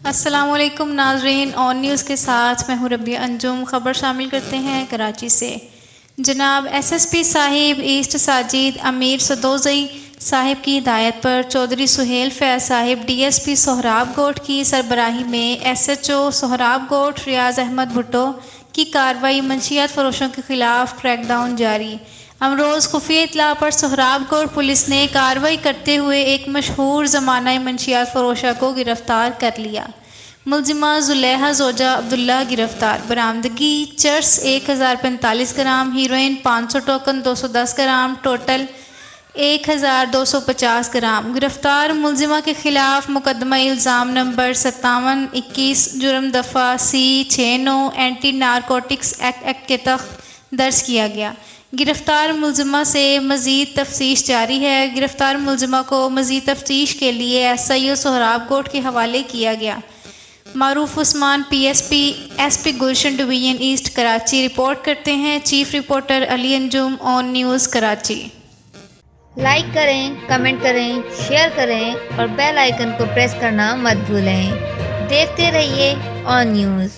السلام علیکم ناظرین، آن نیوز کے ساتھ میں ہوں ربیہ انجم۔ خبر شامل کرتے ہیں کراچی سے۔ جناب ایس ایس پی صاحب ایسٹ ساجد امیر سدوزئی صاحب کی ہدایت پر چودھری سہیل فیض صاحب ڈی ایس پی سہراب گوٹھ کی سربراہی میں ایس ایچ او سہراب گوٹھ ریاض احمد بھٹو کی کارروائی منشیات فروشوں کے خلاف کریک ڈاؤن جاری۔ امروز خفیہ اطلاع پر سہراب گوٹھ پولیس نے کارروائی کرتے ہوئے ایک مشہور زمانہ منشیات فروشہ کو گرفتار کر لیا۔ ملزمہ زلیخا زوجہ عبداللہ گرفتار۔ برآمدگی چرس 1045 gram, heroin 500 token 210 gram, total 1250 gram. گرفتار ملزمہ کے خلاف مقدمہ الزام نمبر 5721 جرم دفعہ C69 اینٹی نارکوٹکس ایکٹ کے تحت درج کیا گیا۔ گرفتار ملزمہ سے مزید تفتیش جاری ہے۔ گرفتار ملزمہ کو مزید تفتیش کے لیے ایس آئی او سہراب گوٹھ کے حوالے کیا گیا۔ معروف عثمان ایس پی گلشن ڈویژن ایسٹ کراچی رپورٹ کرتے ہیں۔ چیف رپورٹر علی انجم، آن نیوز کراچی۔ لائک کریں، کمنٹ کریں، شیئر کریں اور بیل آئیکن کو پریس کرنا مت بھولیں۔ دیکھتے رہیے آن نیوز۔